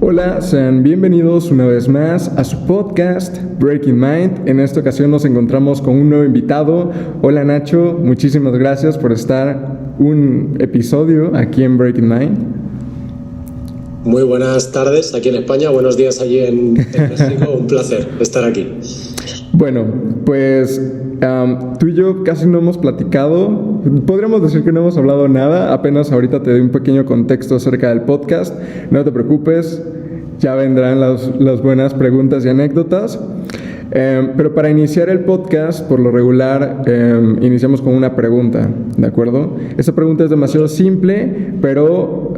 Hola, sean bienvenidos una vez más a su podcast Breaking Mind. En esta ocasión nos encontramos con un nuevo invitado. Hola Nacho, muchísimas gracias por estar un episodio aquí en Breaking Mind. Muy buenas tardes aquí en España, buenos días allí en México, un placer estar aquí. Bueno, pues tú y yo casi no hemos platicado, podríamos decir que no hemos hablado nada, apenas ahorita te doy un pequeño contexto acerca del podcast, no te preocupes, ya vendrán las buenas preguntas y anécdotas, pero para iniciar el podcast, por lo regular, iniciamos con una pregunta, ¿de acuerdo? Esta pregunta es demasiado simple, pero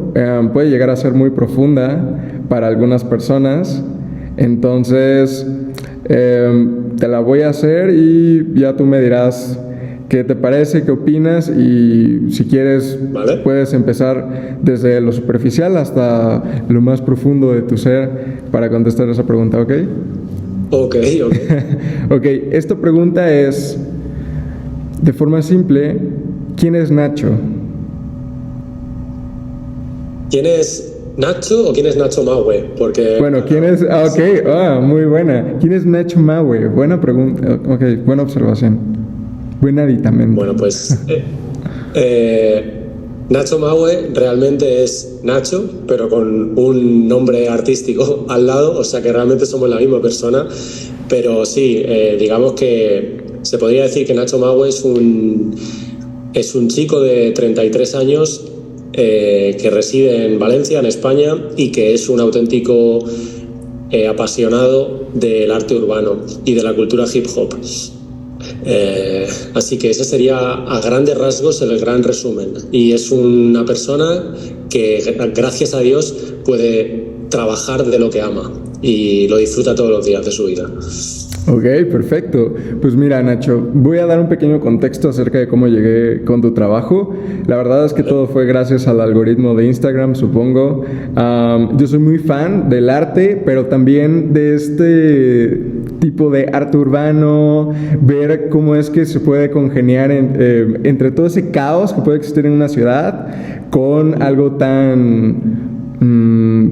puede llegar a ser muy profunda para algunas personas, entonces te la voy a hacer y ya tú me dirás qué te parece, qué opinas y si quieres puedes empezar desde lo superficial hasta lo más profundo de tu ser para contestar esa pregunta, ¿ok? Ok. Ok, esta pregunta es, de forma simple, ¿quién es Nacho? ¿Quién es Nacho o quién es Nacho Maue? Porque bueno, ¿quién es? Muy buena. ¿Quién es Nacho Maue? Buena pregunta. Ok, buena observación. Buen aditamento. Bueno, pues Nacho Maue realmente es Nacho, pero con un nombre artístico al lado, o sea que realmente somos la misma persona. Pero sí, digamos que se podría decir que Nacho Maue es un chico de 33 años que reside en Valencia, en España, y que es un auténtico apasionado del arte urbano y de la cultura hip hop. Así que ese sería a grandes rasgos el gran resumen. Y es una persona que, gracias a Dios, puede trabajar de lo que ama y lo disfruta todos los días de su vida. Ok, perfecto. Pues mira, Nacho, voy a dar un pequeño contexto acerca de cómo llegué con tu trabajo. La verdad es que todo fue gracias al algoritmo de Instagram, supongo. Yo soy muy fan del arte, pero también de este tipo de arte urbano, ver cómo es que se puede congeniar entre todo ese caos que puede existir en una ciudad con algo tan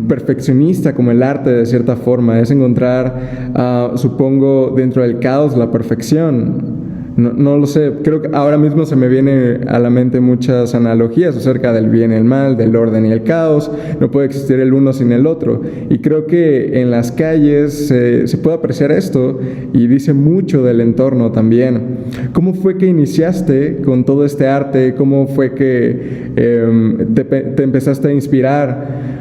perfeccionista como el arte, de cierta forma. Es encontrar, supongo, dentro del caos la perfección. No lo sé, creo que ahora mismo se me vienen a la mente muchas analogías acerca del bien y el mal, del orden y el caos. No puede existir el uno sin el otro, y creo que en las calles se puede apreciar esto y dice mucho del entorno también. ¿Cómo fue que iniciaste con todo este arte? ¿Cómo fue que te empezaste a inspirar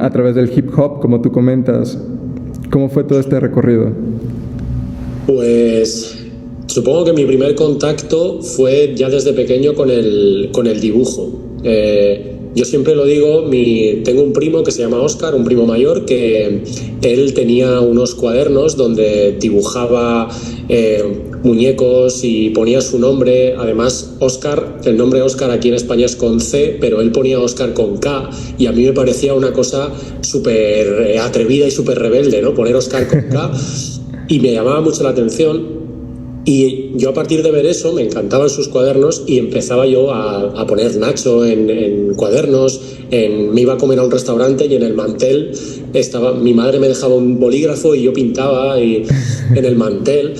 a través del hip hop, como tú comentas? ¿Cómo fue todo este recorrido? Pues supongo que mi primer contacto fue ya desde pequeño con el dibujo. Yo siempre lo digo, tengo un primo que se llama Óscar, un primo mayor, que él tenía unos cuadernos donde dibujaba muñecos y ponía su nombre. Además, Óscar, el nombre Óscar aquí en España es con C, pero él ponía Óscar con K, y a mí me parecía una cosa súper atrevida y súper rebelde, ¿no? Poner Óscar con K, y me llamaba mucho la atención. Y yo, a partir de ver eso, me encantaban sus cuadernos y empezaba yo a poner Nacho en cuadernos. Me iba a comer a un restaurante y en el mantel mi madre me dejaba un bolígrafo y yo pintaba en el mantel.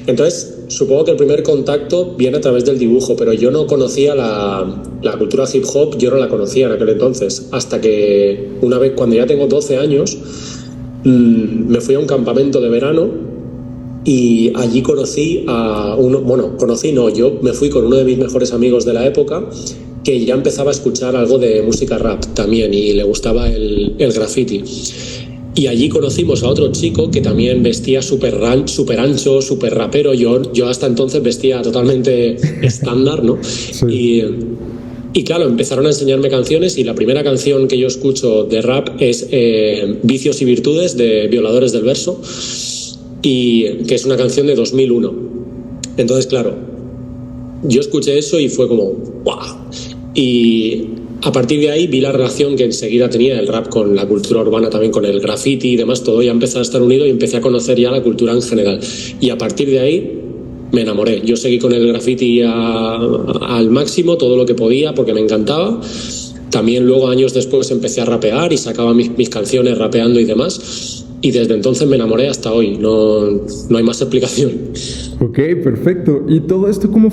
Entonces, supongo que el primer contacto viene a través del dibujo, pero yo no conocía la cultura hip hop, yo no la conocía en aquel entonces, hasta que una vez, cuando ya tengo 12 años, me fui a un campamento de verano. Y allí yo me fui con uno de mis mejores amigos de la época, que ya empezaba a escuchar algo de música rap también y le gustaba el graffiti. Y allí conocimos a otro chico que también vestía súper ancho, súper rapero. Yo hasta entonces vestía totalmente estándar, ¿no? Sí. Y claro, empezaron a enseñarme canciones, y la primera canción que yo escucho de rap es Vicios y Virtudes, de Violadores del Verso, y que es una canción de 2001. Entonces, claro, yo escuché eso y fue como ¡guau! Y a partir de ahí vi la relación que enseguida tenía el rap con la cultura urbana, también con el graffiti y demás. Todo ya empezó a estar unido y empecé a conocer ya la cultura en general. Y a partir de ahí me enamoré. Yo seguí con el graffiti al máximo, todo lo que podía, porque me encantaba. También luego, años después, empecé a rapear y sacaba mis canciones rapeando y demás. Y desde entonces me enamoré hasta hoy. No hay más explicación. Ok, perfecto. ¿Y todo esto cómo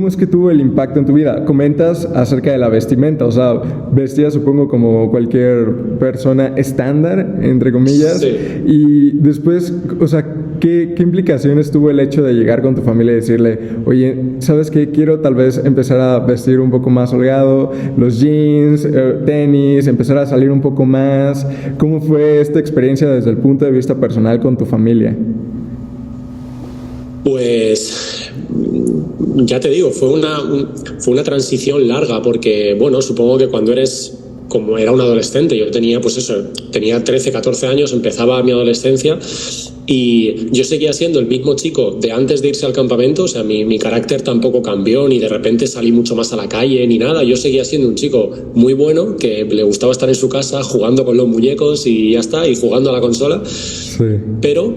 es que tuvo el impacto en tu vida? Comentas acerca de la vestimenta, o sea, vestías supongo como cualquier persona estándar, entre comillas, Sí. y después, o sea, ¿qué implicaciones tuvo el hecho de llegar con tu familia y decirle, oye, ¿sabes qué? Quiero tal vez empezar a vestir un poco más holgado, los jeans, tenis, empezar a salir un poco más? ¿Cómo fue esta experiencia desde el punto de vista personal con tu familia? Pues ya te digo, fue una transición larga porque, bueno, supongo que cuando eres, como era un adolescente, yo tenía, pues eso, tenía 13, 14 años, empezaba mi adolescencia y yo seguía siendo el mismo chico de antes de irse al campamento, o sea, mi carácter tampoco cambió, ni de repente salí mucho más a la calle, ni nada. Yo seguía siendo un chico muy bueno, que le gustaba estar en su casa jugando con los muñecos y ya está, y jugando a la consola, Sí. pero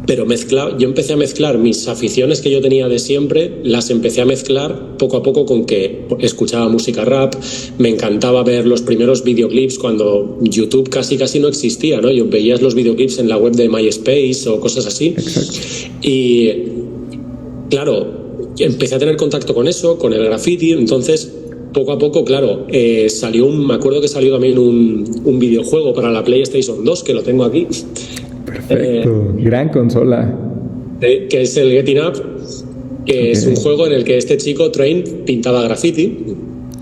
yo empecé a mezclar mis aficiones que yo tenía de siempre, las empecé a mezclar poco a poco con que escuchaba música rap, me encantaba ver los primeros videoclips cuando YouTube casi no existía, ¿no? Yo veías los videoclips en la web de MySpace o cosas así. Exacto. Y claro, empecé a tener contacto con eso, con el graffiti, entonces poco a poco, claro, me acuerdo que salió también un videojuego para la PlayStation 2, que lo tengo aquí. Perfecto, gran consola. Que es el Getting Up, que es un juego en el que este chico, Train, pintaba graffiti.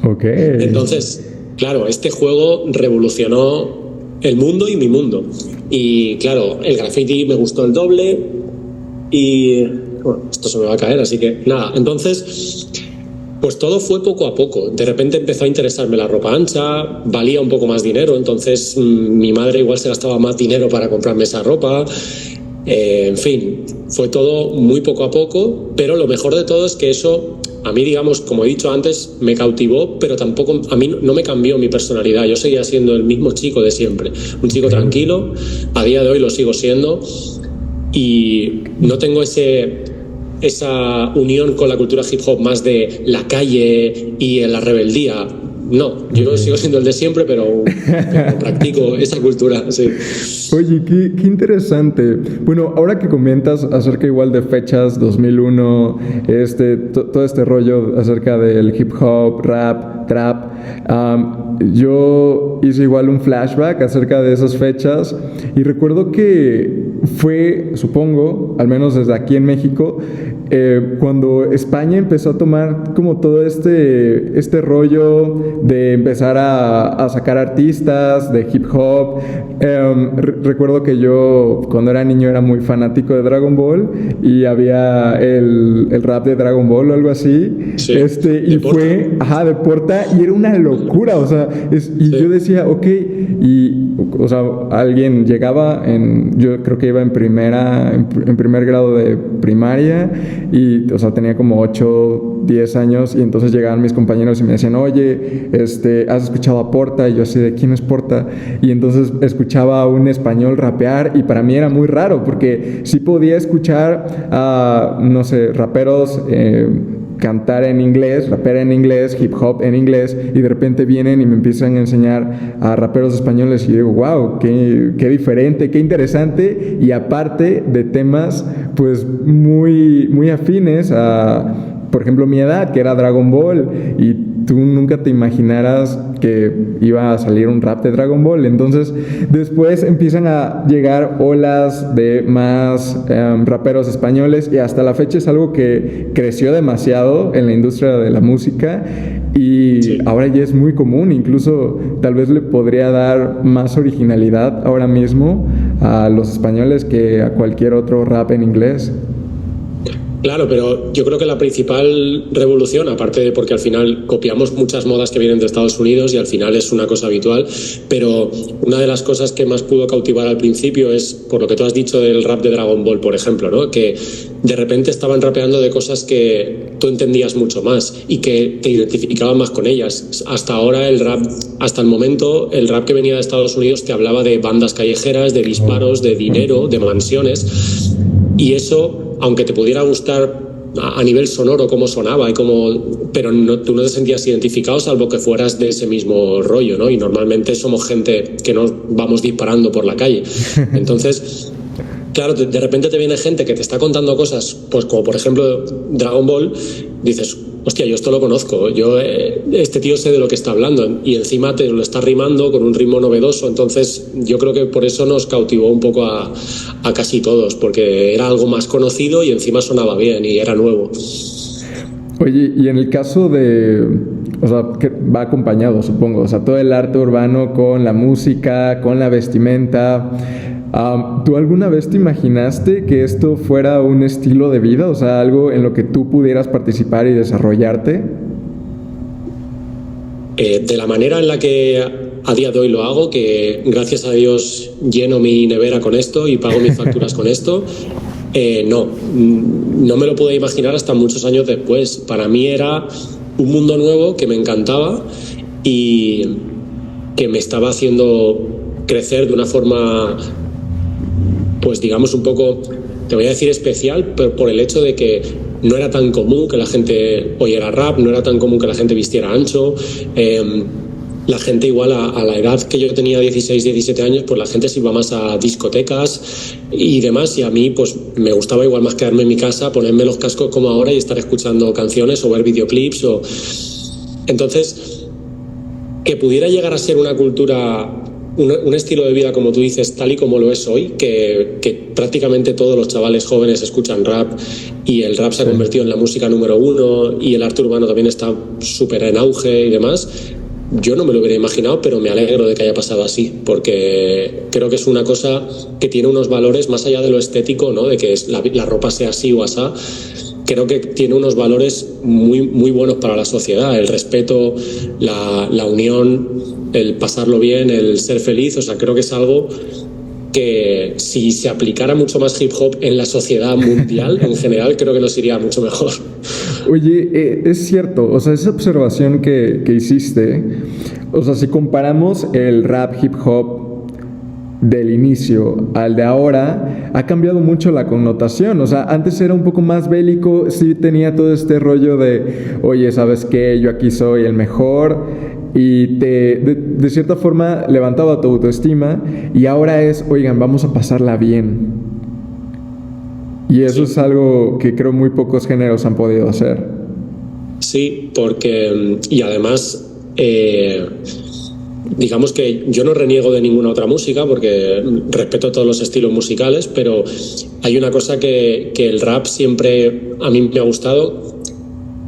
Ok. Entonces, claro, este juego revolucionó el mundo y mi mundo. Y claro, el graffiti me gustó el doble y... Bueno, esto se me va a caer, así que nada. Entonces, pues todo fue poco a poco. De repente empezó a interesarme la ropa ancha, valía un poco más dinero, entonces mi madre igual se gastaba más dinero para comprarme esa ropa. En fin, fue todo muy poco a poco, pero lo mejor de todo es que eso, a mí, digamos, como he dicho antes, me cautivó, pero tampoco, a mí no me cambió mi personalidad. Yo seguía siendo el mismo chico de siempre, un chico tranquilo, a día de hoy lo sigo siendo, y no tengo esa unión con la cultura hip hop más de la calle y la rebeldía. No, yo sigo siendo el de siempre, pero practico esa cultura, sí. Oye, qué interesante. Bueno, ahora que comentas acerca igual de fechas, 2001, todo este rollo acerca del hip hop, rap, trap, yo hice igual un flashback acerca de esas fechas y recuerdo que fue, supongo, al menos desde aquí en México, cuando España empezó a tomar como todo este rollo de empezar a sacar artistas de hip hop. Recuerdo que yo cuando era niño era muy fanático de Dragon Ball y había el rap de Dragon Ball o algo así. Sí, y fue, de Porta, y era una locura, o sea, yo decía, ok, o sea, alguien llegaba yo creo que iba en primer grado de primaria y, o sea, tenía como 8, 10 años y entonces llegaban mis compañeros y me decían, oye, ¿has escuchado a Porta? Y yo así de, ¿quién es Porta? Y entonces escuchaba a un español rapear y para mí era muy raro porque sí podía escuchar a, no sé, raperos cantar en inglés, rapear en inglés, hip hop en inglés, y de repente vienen y me empiezan a enseñar a raperos españoles y digo, wow, qué diferente, qué interesante, y aparte de temas pues muy afines a, por ejemplo, mi edad, que era Dragon Ball, y tú nunca te imaginaras que iba a salir un rap de Dragon Ball. Entonces después empiezan a llegar olas de más raperos españoles y hasta la fecha es algo que creció demasiado en la industria de la música y sí, ahora ya es muy común, incluso tal vez le podría dar más originalidad ahora mismo a los españoles que a cualquier otro rap en inglés. Claro, pero yo creo que la principal revolución, aparte de porque al final copiamos muchas modas que vienen de Estados Unidos y al final es una cosa habitual, pero una de las cosas que más pudo cautivar al principio es, por lo que tú has dicho del rap de Dragon Ball, por ejemplo, ¿no? Que de repente estaban rapeando de cosas que tú entendías mucho más y que te identificaban más con ellas. Hasta ahora hasta el momento, el rap que venía de Estados Unidos te hablaba de bandas callejeras, de disparos, de dinero, de mansiones, y eso, aunque te pudiera gustar a nivel sonoro cómo sonaba y cómo pero no, tú no te sentías identificado salvo que fueras de ese mismo rollo, ¿no? Y normalmente somos gente que no vamos disparando por la calle. Entonces, claro, de repente te viene gente que te está contando cosas, pues como por ejemplo Dragon Ball, dices, hostia, yo esto lo conozco, este tío sé de lo que está hablando, y encima te lo está rimando con un ritmo novedoso. Entonces yo creo que por eso nos cautivó un poco a casi todos, porque era algo más conocido y encima sonaba bien y era nuevo. Oye, y en el caso de, o sea, que va acompañado, supongo, o sea, todo el arte urbano con la música, con la vestimenta, ¿tú alguna vez te imaginaste que esto fuera un estilo de vida? O sea, algo en lo que tú pudieras participar y desarrollarte. De la manera en la que a día de hoy lo hago, que gracias a Dios lleno mi nevera con esto y pago mis facturas con esto, no me lo pude imaginar hasta muchos años después. Para mí era un mundo nuevo que me encantaba y que me estaba haciendo crecer de una forma, pues digamos un poco, te voy a decir especial, pero por el hecho de que no era tan común que la gente oyera rap, no era tan común que la gente vistiera ancho. La gente igual a la edad que yo tenía, 16, 17 años, pues la gente se iba más a discotecas y demás, y a mí pues me gustaba igual más quedarme en mi casa, ponerme los cascos como ahora y estar escuchando canciones o ver videoclips. Entonces, que pudiera llegar a ser una cultura, un estilo de vida, como tú dices, tal y como lo es hoy, que prácticamente todos los chavales jóvenes escuchan rap y el rap se ha convertido en la música número uno y el arte urbano también está súper en auge y demás. Yo no me lo hubiera imaginado, pero me alegro de que haya pasado así, porque creo que es una cosa que tiene unos valores más allá de lo estético, ¿no? De que la ropa sea así o asá. Creo que tiene unos valores muy, muy buenos para la sociedad: el respeto, la unión, el pasarlo bien, el ser feliz. O sea, creo que es algo que si se aplicara mucho más hip hop en la sociedad mundial en general, creo que nos iría mucho mejor. Oye, es cierto, o sea, esa observación que hiciste, o sea, si comparamos el rap hip hop del inicio al de ahora, ha cambiado mucho la connotación. O sea, antes era un poco más bélico, sí tenía todo este rollo de, oye, ¿sabes qué? Yo aquí soy el mejor, y de cierta forma levantaba tu autoestima, y ahora es, oigan, vamos a pasarla bien. Y eso es algo que creo muy pocos géneros han podido hacer. Sí, porque, y además, digamos que yo no reniego de ninguna otra música porque respeto todos los estilos musicales, pero hay una cosa que el rap siempre a mí me ha gustado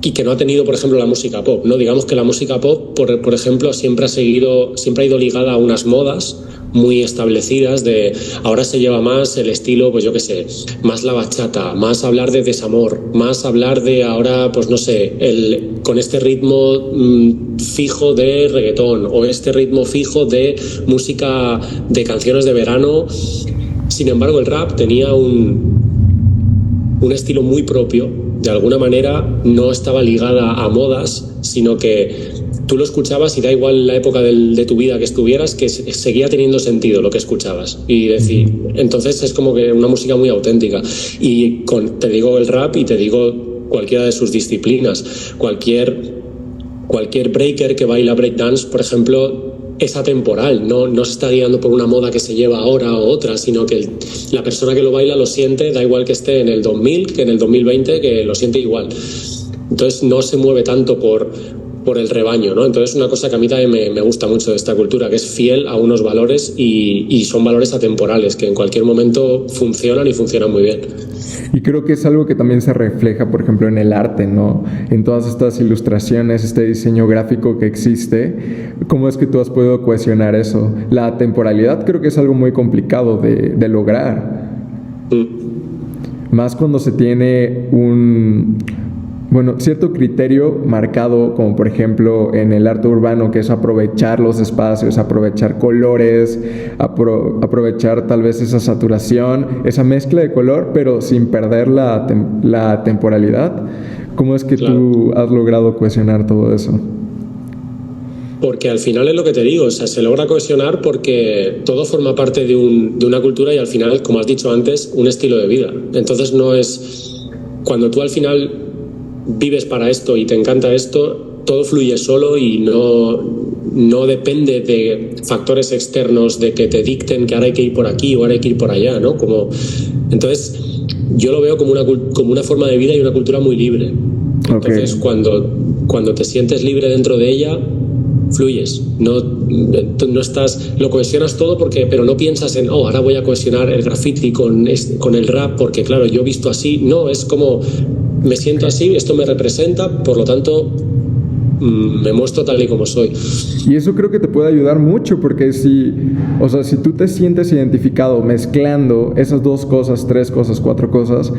y que no ha tenido, por ejemplo, la música pop, ¿no? Digamos que la música pop, por ejemplo, siempre ha ido ligada a unas modas muy establecidas de ahora se lleva más el estilo, pues yo qué sé, más la bachata, más hablar de desamor, más hablar de ahora, pues no sé, con este ritmo fijo de reggaetón o este ritmo fijo de música de canciones de verano. Sin embargo, el rap tenía un estilo muy propio. De alguna manera no estaba ligada a modas, sino que tú lo escuchabas y da igual la época de tu vida que estuvieras, que seguía teniendo sentido lo que escuchabas. Y decir, entonces es como que una música muy auténtica. Y te digo el rap y te digo cualquiera de sus disciplinas. Cualquier breaker que baila breakdance, por ejemplo, es atemporal, no se está guiando por una moda que se lleva ahora o otra, sino que la persona que lo baila lo siente, da igual que esté en el 2000 que en el 2020, que lo siente igual. Entonces no se mueve tanto por el rebaño, ¿no? Entonces una cosa que a mí también me gusta mucho de esta cultura, que es fiel a unos valores y son valores atemporales, que en cualquier momento funcionan y funcionan muy bien. Y creo que es algo que también se refleja, por ejemplo, en el arte, ¿no? En todas estas ilustraciones, este diseño gráfico que existe. ¿Cómo es que tú has podido cohesionar eso? La temporalidad creo que es algo muy complicado de lograr. Más cuando se tiene cierto criterio marcado, como por ejemplo en el arte urbano, que es aprovechar los espacios, aprovechar colores, aprovechar tal vez esa saturación, esa mezcla de color, pero sin perder la temporalidad. ¿Cómo es que tú has logrado cohesionar todo eso? Porque al final es lo que te digo, o sea, se logra cohesionar porque todo forma parte de una cultura y al final, como has dicho antes, un estilo de vida. Entonces no es... Cuando tú al final vives para esto y te encanta esto, todo fluye solo y no depende de factores externos de que te dicten que ahora hay que ir por aquí o ahora hay que ir por allá, ¿no? Entonces, yo lo veo como una forma de vida y una cultura muy libre. Entonces, cuando te sientes libre dentro de ella, fluyes. No estás, lo cohesionas todo pero no piensas en, ahora voy a cohesionar el graffiti con el rap porque, claro, yo he visto así. No, es como, me siento así, esto me representa, por lo tanto, me muestro tal y como soy. Y eso creo que te puede ayudar mucho, porque si tú te sientes identificado mezclando esas 2 cosas, 3 cosas, 4 cosas,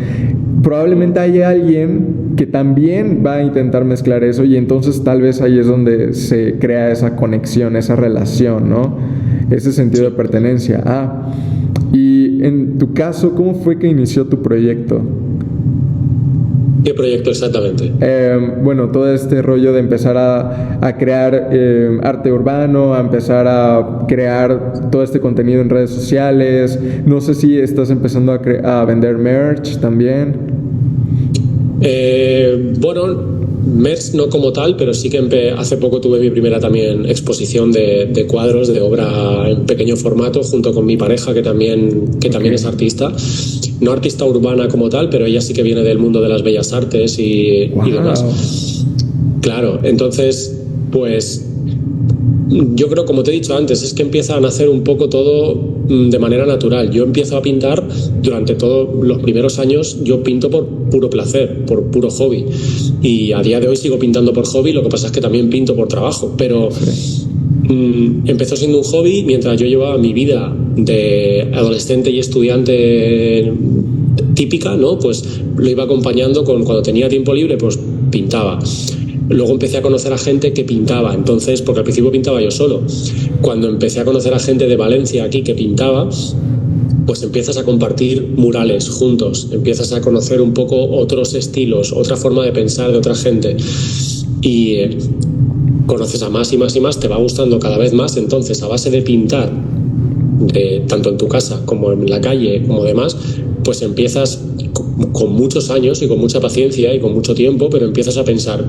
probablemente haya alguien que también va a intentar mezclar eso, y entonces tal vez ahí es donde se crea esa conexión, esa relación, ¿no? Ese sentido de pertenencia. Y en tu caso, ¿cómo fue que inició tu proyecto? ¿Qué proyecto exactamente? Bueno, todo este rollo de empezar a crear arte urbano, a empezar a crear todo este contenido en redes sociales. No sé si estás empezando a vender merch también. Bueno, merch no como tal, pero sí que hace poco tuve mi primera también exposición de cuadros, de obra en pequeño formato, junto con mi pareja, que también es artista. No artista urbana como tal, pero ella sí que viene del mundo de las bellas artes y demás. Claro, entonces, pues yo creo, como te he dicho antes, es que empieza a nacer un poco todo de manera natural. Yo empiezo a pintar durante todos los primeros años, yo pinto por puro placer, por puro hobby. Y a día de hoy sigo pintando por hobby, lo que pasa es que también pinto por trabajo, pero empezó siendo un hobby mientras yo llevaba mi vida de adolescente y estudiante típica, ¿no? Pues lo iba acompañando cuando tenía tiempo libre, pues pintaba. Luego empecé a conocer a gente que pintaba, entonces, porque al principio pintaba yo solo. Cuando empecé a conocer a gente de Valencia aquí que pintaba, pues empiezas a compartir murales juntos, empiezas a conocer un poco otros estilos, otra forma de pensar de otra gente, y conoces a más y más y más, te va gustando cada vez más. Entonces, a base de pintar, tanto en tu casa como en la calle como demás, pues empiezas con muchos años y con mucha paciencia y con mucho tiempo, pero empiezas a pensar,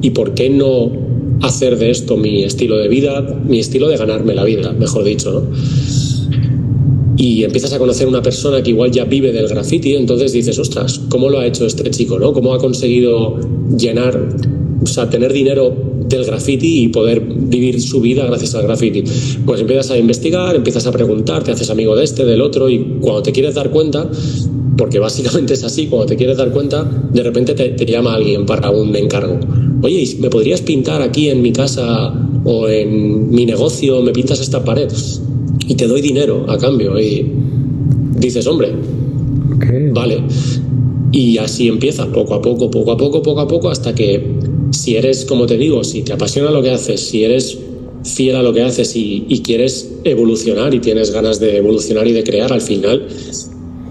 ¿y por qué no hacer de esto mi estilo de vida, mi estilo de ganarme la vida, mejor dicho, ¿no? Y empiezas a conocer una persona que igual ya vive del graffiti, entonces dices, ostras, ¿cómo lo ha hecho este chico, no? ¿Cómo ha conseguido tener dinero del graffiti y poder vivir su vida gracias al graffiti? Pues empiezas a investigar, empiezas a preguntar, te haces amigo de este, del otro, y cuando te quieres dar cuenta, porque básicamente es así, cuando te quieres dar cuenta, de repente te llama alguien para un encargo. Oye, ¿me podrías pintar aquí en mi casa o en mi negocio? ¿Me pintas esta pared? Y te doy dinero a cambio. Y dices, hombre, vale. Y así empieza, poco a poco, hasta que, si eres, como te digo, si te apasiona lo que haces, si eres fiel a lo que haces y quieres evolucionar y tienes ganas de evolucionar y de crear, al final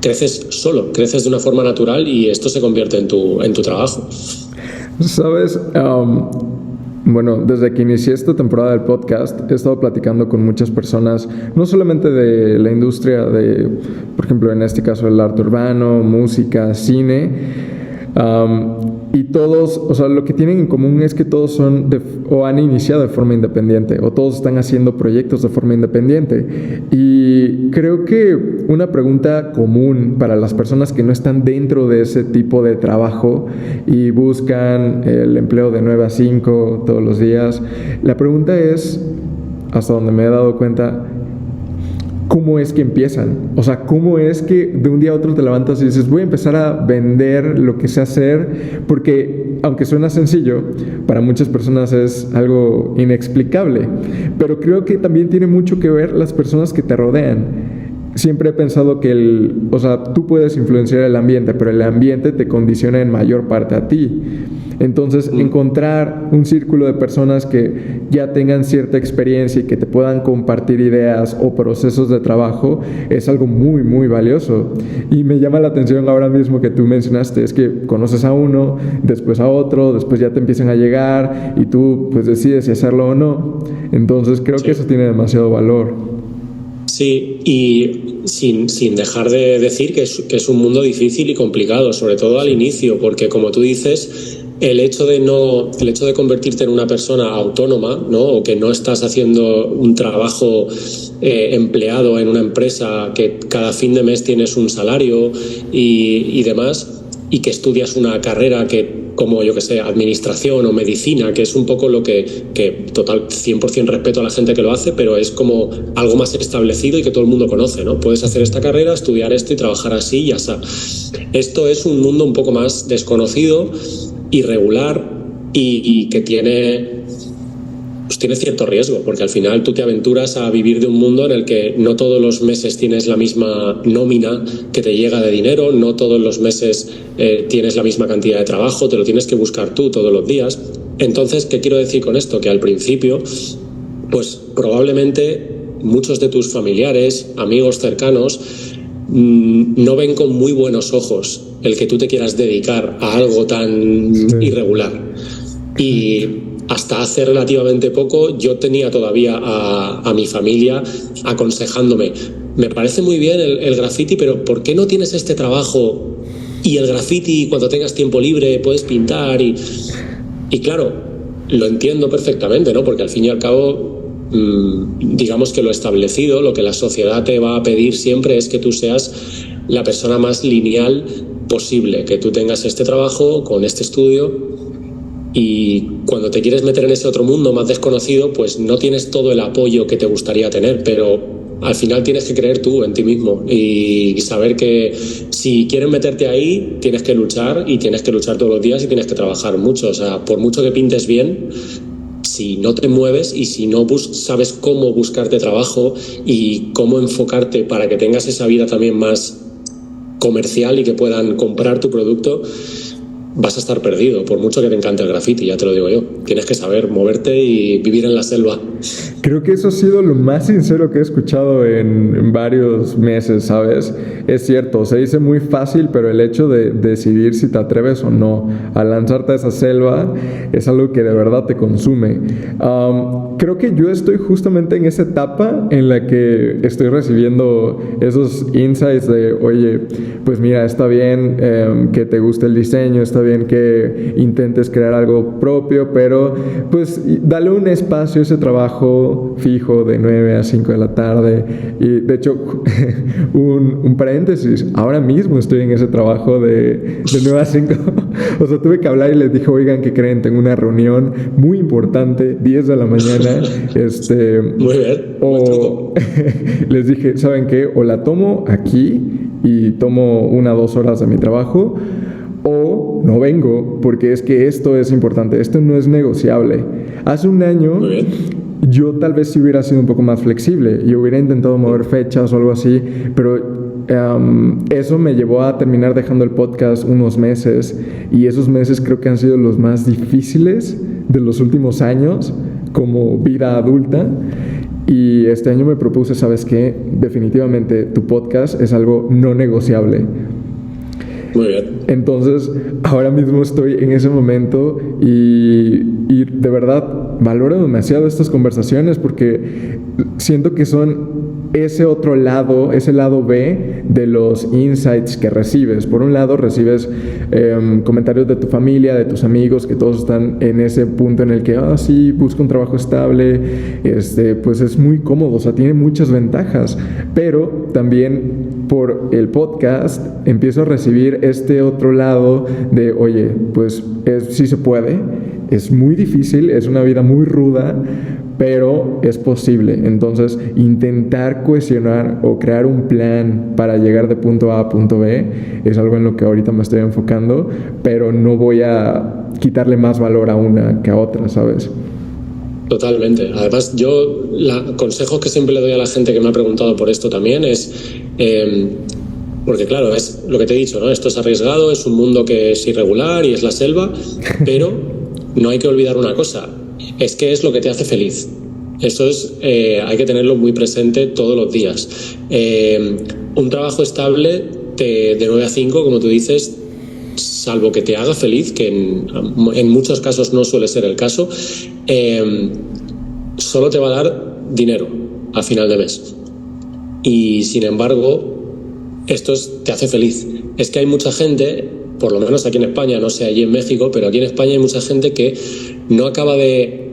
creces solo, creces de una forma natural y esto se convierte en tu trabajo. ¿Sabes? Bueno, desde que inicié esta temporada del podcast he estado platicando con muchas personas, no solamente de la industria de, por ejemplo, en este caso el arte urbano, música, cine, y todos, o sea, lo que tienen en común es que todos o han iniciado de forma independiente, o todos están haciendo proyectos de forma independiente. Y creo que una pregunta común para las personas que no están dentro de ese tipo de trabajo y buscan el empleo de 9 a 5 todos los días, la pregunta es, hasta donde me he dado cuenta, ¿cómo es que empiezan? O sea, ¿cómo es que de un día a otro te levantas y dices, voy a empezar a vender lo que sé hacer? Porque, aunque suena sencillo, para muchas personas es algo inexplicable. Pero creo que también tiene mucho que ver las personas que te rodean. Siempre he pensado que tú puedes influenciar el ambiente, pero el ambiente te condiciona en mayor parte a ti. Entonces, encontrar un círculo de personas que ya tengan cierta experiencia y que te puedan compartir ideas o procesos de trabajo es algo muy, muy valioso. Y me llama la atención ahora mismo que tú mencionaste, es que conoces a uno, después a otro, después ya te empiezan a llegar y tú pues decides si hacerlo o no. Entonces, creo que eso tiene demasiado valor. Sí, y sin dejar de decir que es un mundo difícil y complicado, sobre todo al inicio, porque como tú dices, el hecho de convertirte en una persona autónoma, ¿no? O que no estás haciendo un trabajo empleado en una empresa, que cada fin de mes tienes un salario y demás, y que estudias una carrera como yo que sé, administración o medicina, que es un poco lo que total 100% respeto a la gente que lo hace, pero es como algo más establecido y que todo el mundo conoce, ¿no? Puedes hacer esta carrera, estudiar esto y trabajar así y ya está. Esto es un mundo un poco más desconocido, irregular y que tiene cierto riesgo, porque al final tú te aventuras a vivir de un mundo en el que no todos los meses tienes la misma nómina que te llega de dinero, no todos los meses tienes la misma cantidad de trabajo, te lo tienes que buscar tú todos los días. Entonces, ¿qué quiero decir con esto? Que al principio, pues probablemente muchos de tus familiares, amigos cercanos, no ven con muy buenos ojos el que tú te quieras dedicar a algo tan irregular. Y hasta hace relativamente poco yo tenía todavía a mi familia aconsejándome: me parece muy bien el graffiti, pero ¿por qué no tienes este trabajo? Y el graffiti, cuando tengas tiempo libre, puedes pintar. Y claro, lo entiendo perfectamente, ¿no? Porque al fin y al cabo, digamos que lo establecido, lo que la sociedad te va a pedir siempre es que tú seas la persona más lineal posible, que tú tengas este trabajo con este estudio. Y cuando te quieres meter en ese otro mundo más desconocido, pues no tienes todo el apoyo que te gustaría tener, pero al final tienes que creer tú en ti mismo y saber que si quieres meterte ahí, tienes que luchar, y tienes que luchar todos los días y tienes que trabajar mucho. O sea, por mucho que pintes bien, si no te mueves y si no sabes cómo buscarte trabajo y cómo enfocarte para que tengas esa vida también más comercial y que puedan comprar tu producto, vas a estar perdido, por mucho que te encante el graffiti, ya te lo digo yo. Tienes que saber moverte y vivir en la selva. Creo que eso ha sido lo más sincero que he escuchado en varios meses, ¿sabes? Es cierto, se dice muy fácil, pero el hecho de decidir si te atreves o no a lanzarte a esa selva es algo que de verdad te consume. Creo que yo estoy justamente en esa etapa en la que estoy recibiendo esos insights de, oye, pues mira, está bien que te guste el diseño, está bien que intentes crear algo propio, pero pues dale un espacio a ese trabajo fijo de 9 a 5 de la tarde. Y de hecho, un paréntesis, ahora mismo estoy en ese trabajo de 9 a 5. O sea, tuve que hablar y les dije, oigan, ¿qué creen? Tengo una reunión muy importante, 10 de la mañana. Muy bien. O les dije, ¿saben qué? O la tomo aquí y tomo 1 o 2 horas de mi trabajo, o no vengo, porque es que esto es importante, esto no es negociable. Hace un año yo tal vez sí hubiera sido un poco más flexible y hubiera intentado mover fechas o algo así, pero eso me llevó a terminar dejando el podcast unos meses, y esos meses creo que han sido los más difíciles de los últimos años como vida adulta. Y este año me propuse, ¿sabes qué? Definitivamente tu podcast es algo no negociable. Muy bien. Entonces, ahora mismo estoy en ese momento y de verdad valoro demasiado estas conversaciones, porque siento que son ese otro lado, ese lado B de los insights que recibes. Por un lado, recibes comentarios de tu familia, de tus amigos, que todos están en ese punto en el que, sí, busca un trabajo estable, pues es muy cómodo, o sea, tiene muchas ventajas. Pero también por el podcast empiezo a recibir este otro lado de, oye, pues sí se puede, es muy difícil, es una vida muy ruda, pero es posible. Entonces, intentar cohesionar o crear un plan para llegar de punto A a punto B es algo en lo que ahorita me estoy enfocando, pero no voy a quitarle más valor a una que a otra, ¿sabes? Totalmente. Además, yo consejos que siempre le doy a la gente que me ha preguntado por esto también es, porque claro, es lo que te he dicho, ¿no? Esto es arriesgado, es un mundo que es irregular y es la selva, pero no hay que olvidar una cosa, es que es lo que te hace feliz. Eso es, hay que tenerlo muy presente todos los días. Un trabajo estable de 9 a 5, como tú dices, salvo que te haga feliz, que en muchos casos no suele ser el caso, solo te va a dar dinero a final de mes. Y sin embargo, esto te hace feliz. Es que hay mucha gente, por lo menos aquí en España, no sé allí en México, pero aquí en España hay mucha gente que no acaba de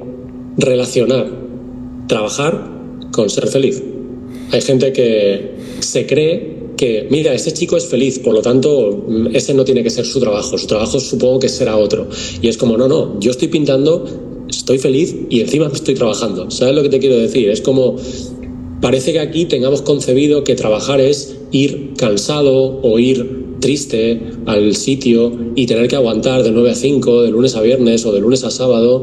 relacionar trabajar con ser feliz. Hay gente que se cree que, mira, este chico es feliz, por lo tanto, ese no tiene que ser su trabajo supongo que será otro. Y es como, no, yo estoy pintando, estoy feliz y encima estoy trabajando. ¿Sabes lo que te quiero decir? Es como, parece que aquí tengamos concebido que trabajar es ir cansado o ir triste al sitio y tener que aguantar de 9 a 5, de lunes a viernes o de lunes a sábado,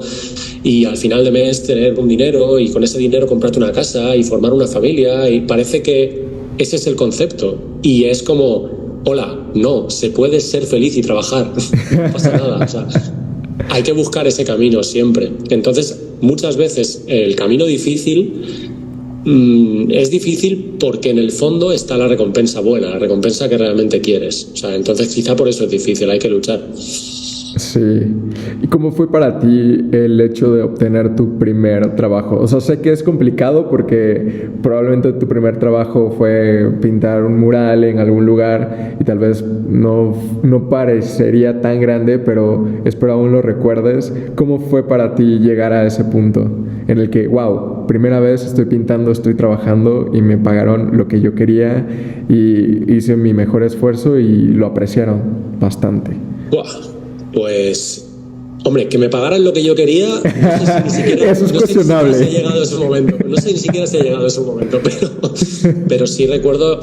y al final de mes tener un dinero y con ese dinero comprarte una casa y formar una familia, y parece que ese es el concepto. Y es como, hola, no, se puede ser feliz y trabajar, no pasa nada. O sea, hay que buscar ese camino siempre. Entonces, muchas veces el camino difícil es difícil porque en el fondo está la recompensa buena, la recompensa que realmente quieres. O sea, entonces quizá por eso es difícil, hay que luchar. Sí. ¿Y cómo fue para ti el hecho de obtener tu primer trabajo? O sea, sé que es complicado porque probablemente tu primer trabajo fue pintar un mural en algún lugar y tal vez no parecería tan grande, pero espero aún lo recuerdes. ¿Cómo fue para ti llegar a ese punto en el que, wow, primera vez estoy pintando, estoy trabajando y me pagaron lo que yo quería y hice mi mejor esfuerzo y lo apreciaron bastante? ¡Buah! Pues, hombre, que me pagaran lo que yo quería, no sé si ni siquiera, eso es cuestionable. No sé si ha llegado ese momento, no sé ni siquiera si ha llegado ese momento, pero sí recuerdo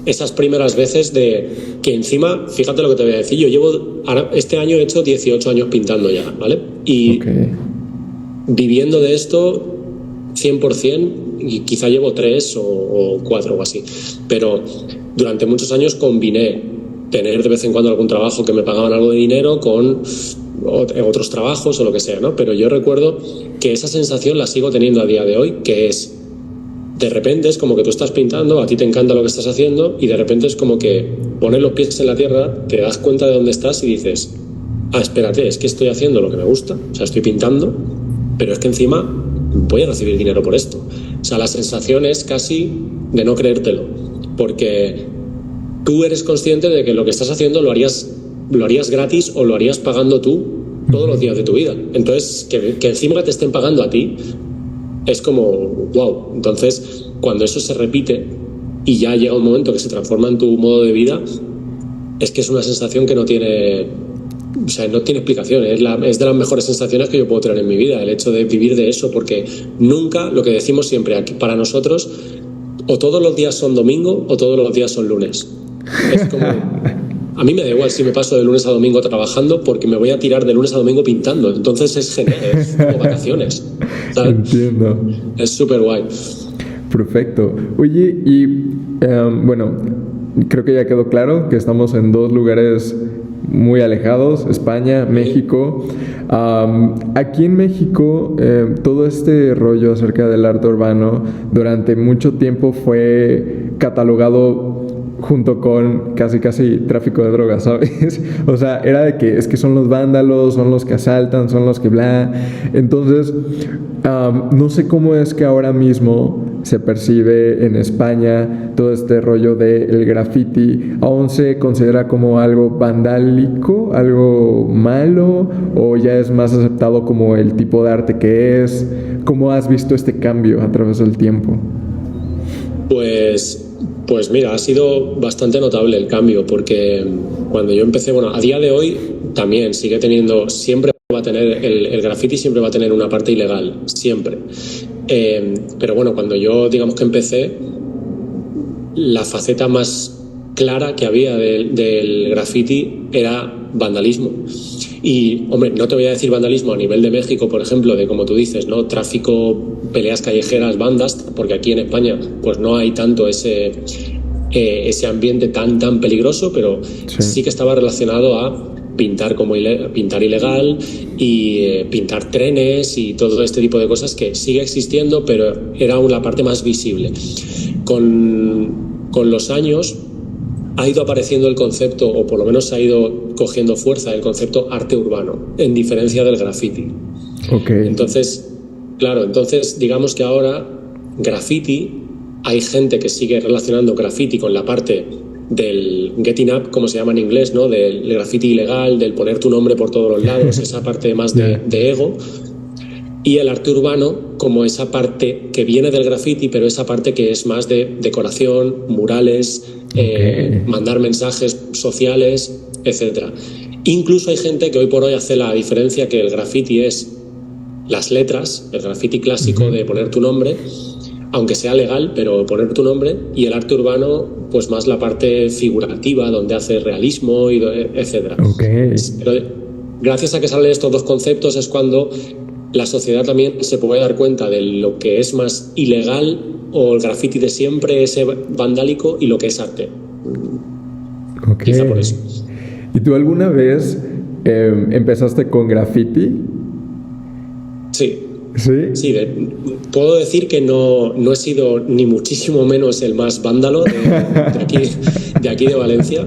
esas primeras veces de que encima, fíjate lo que te voy a decir, este año he hecho 18 años pintando ya, ¿vale? Y viviendo de esto 100%, y quizá llevo 3 o 4 o así, pero durante muchos años combiné tener de vez en cuando algún trabajo que me pagaban algo de dinero con otros trabajos o lo que sea, ¿no? Pero yo recuerdo que esa sensación la sigo teniendo a día de hoy, que es, de repente es como que tú estás pintando, a ti te encanta lo que estás haciendo y de repente es como que pones los pies en la tierra, te das cuenta de dónde estás y dices, espérate, es que estoy haciendo lo que me gusta, o sea, estoy pintando, pero es que encima voy a recibir dinero por esto. O sea, la sensación es casi de no creértelo, porque tú eres consciente de que lo que estás haciendo lo harías gratis o lo harías pagando tú todos los días de tu vida. Entonces, que encima te estén pagando a ti es como, wow. Entonces, cuando eso se repite y ya llega un momento que se transforma en tu modo de vida, es que es una sensación que no tiene explicación. Es de las mejores sensaciones que yo puedo tener en mi vida, el hecho de vivir de eso, porque nunca, lo que decimos siempre aquí, para nosotros, o todos los días son domingo o todos los días son lunes. Es como, a mí me da igual si me paso de lunes a domingo trabajando, porque me voy a tirar de lunes a domingo pintando. Entonces es genial, es como vacaciones, ¿sabes? Entiendo. Es súper guay. Perfecto. Oye, y bueno, creo que ya quedó claro que estamos en 2 lugares muy alejados, España, México. Aquí en México, todo este rollo acerca del arte urbano durante mucho tiempo fue catalogado junto con casi tráfico de drogas, ¿sabes? O sea, era de que es que son los vándalos, son los que asaltan, son los que bla. Entonces, no sé cómo es que ahora mismo se percibe en España todo este rollo del graffiti. ¿Aún se considera como algo vandálico, algo malo, o ya es más aceptado como el tipo de arte que es? ¿Cómo has visto este cambio a través del tiempo? Pues mira, ha sido bastante notable el cambio, porque cuando yo empecé, bueno, a día de hoy también sigue teniendo, siempre va a tener, el graffiti siempre va a tener una parte ilegal, siempre. Pero bueno, cuando yo, digamos que empecé, la faceta más clara que había del graffiti era vandalismo. Y, hombre, no te voy a decir vandalismo a nivel de México, por ejemplo, de como tú dices, ¿no? Tráfico, peleas callejeras, bandas, porque aquí en España pues no hay tanto ese ambiente tan peligroso, pero sí que estaba relacionado a pintar pintar ilegal y pintar trenes y todo este tipo de cosas que sigue existiendo, pero era la parte más visible. Con los años ha ido apareciendo el concepto, o por lo menos ha ido cogiendo fuerza el concepto arte urbano, en diferencia del graffiti. Okay. Entonces, claro, digamos que ahora graffiti, hay gente que sigue relacionando graffiti con la parte del getting up, como se llama en inglés, ¿no? Del graffiti ilegal, del poner tu nombre por todos los lados, esa parte más de ego. Y el arte urbano como esa parte que viene del graffiti, pero esa parte que es más de decoración, murales, mandar mensajes sociales, etc. Incluso hay gente que hoy por hoy hace la diferencia que el graffiti es las letras, el graffiti clásico de poner tu nombre, aunque sea legal, pero poner tu nombre, y el arte urbano, pues más la parte figurativa, donde hace realismo, etc. Pero gracias a que salen estos dos conceptos es cuando la sociedad también se puede dar cuenta de lo que es más ilegal o el graffiti de siempre, ese vandálico, y lo que es arte. Quizá por eso. ¿Y tú alguna vez empezaste con graffiti? Sí. ¿Sí? Sí, puedo decir que no he sido ni muchísimo menos el más vándalo de aquí de Valencia,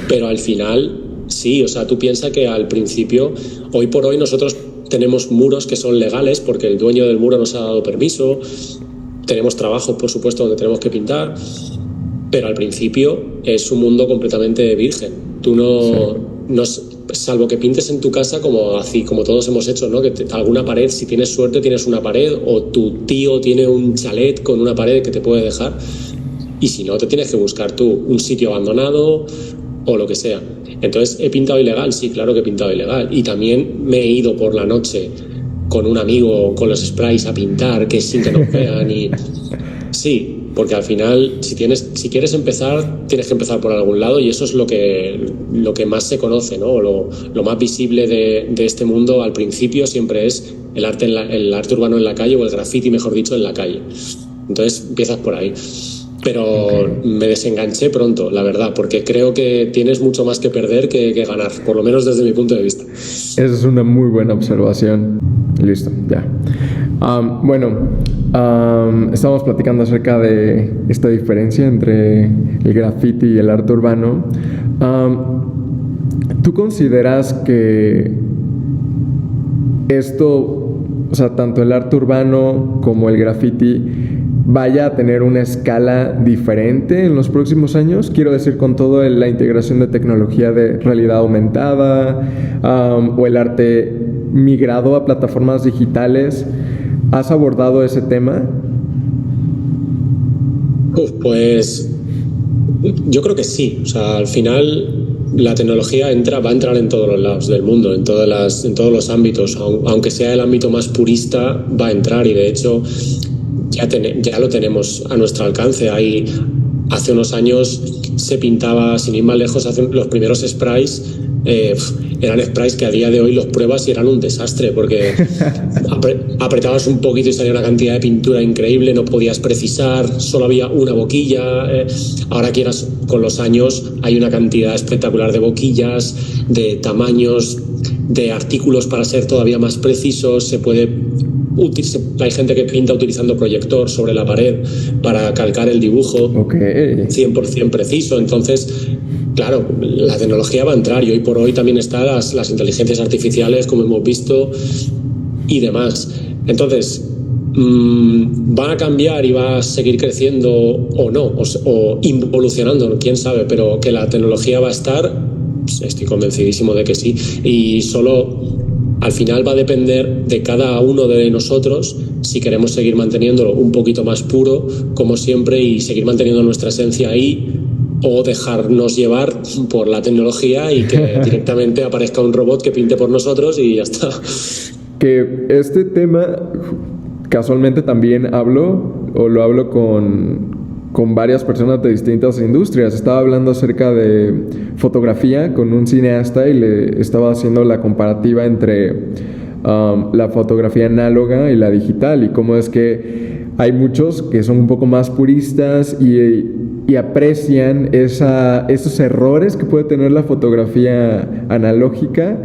pero al final sí, o sea, tú piensas que al principio, hoy por hoy nosotros tenemos muros que son legales porque el dueño del muro nos ha dado permiso, tenemos trabajos, por supuesto, donde tenemos que pintar, pero al principio es un mundo completamente virgen. Tú no salvo que pintes en tu casa como todos hemos hecho, ¿no? Que alguna pared, si tienes suerte, tienes una pared, o tu tío tiene un chalet con una pared que te puede dejar, y si no, te tienes que buscar tú un sitio abandonado o lo que sea. Entonces, ¿he pintado ilegal? Sí, claro que he pintado ilegal. Y también me he ido por la noche con un amigo con los sprays a pintar, que sin que nos vean. Y sí, porque al final, si quieres empezar, tienes que empezar por algún lado, y eso es lo que más se conoce, ¿no? Lo más visible de este mundo al principio siempre es el arte urbano en la calle, o el graffiti, mejor dicho, en la calle. Entonces empiezas por ahí. Pero me desenganché pronto, la verdad, porque creo que tienes mucho más que perder que ganar, por lo menos desde mi punto de vista. Esa es una muy buena observación. Listo, ya. Estamos platicando acerca de esta diferencia entre el graffiti y el arte urbano. ¿Tú consideras que esto, o sea, tanto el arte urbano como el graffiti, vaya a tener una escala diferente en los próximos años? Quiero decir, con toda la integración de tecnología de realidad aumentada, o el arte migrado a plataformas digitales. ¿Has abordado ese tema? Pues yo creo que sí. O sea, al final la tecnología va a entrar en todos los lados del mundo, en todos los ámbitos. Aunque sea el ámbito más purista, va a entrar, y de hecho ya lo tenemos a nuestro alcance. Hace unos años se pintaba, sin ir más lejos, los primeros sprays. Eran sprays que a día de hoy los pruebas y eran un desastre, porque apretabas un poquito y salía una cantidad de pintura increíble, no podías precisar, solo había una boquilla. Ahora con los años hay una cantidad espectacular de boquillas, de tamaños, de artículos para ser todavía más precisos. Hay gente que pinta utilizando proyector sobre la pared para calcar el dibujo 100% preciso. Entonces, claro, la tecnología va a entrar, y hoy por hoy también están las inteligencias artificiales, como hemos visto, y demás. Entonces, ¿va a cambiar y va a seguir creciendo o no? O involucionando, quién sabe, pero que la tecnología va a estar, pues estoy convencidísimo de que sí. Y solo al final va a depender de cada uno de nosotros si queremos seguir manteniéndolo un poquito más puro, como siempre, y seguir manteniendo nuestra esencia ahí, o dejarnos llevar por la tecnología y que directamente aparezca un robot que pinte por nosotros y ya está. Que este tema casualmente también lo hablo con varias personas de distintas industrias. Estaba hablando acerca de fotografía con un cineasta y le estaba haciendo la comparativa entre la fotografía análoga y la digital, y cómo es que hay muchos que son un poco más puristas y aprecian esos errores que puede tener la fotografía analógica,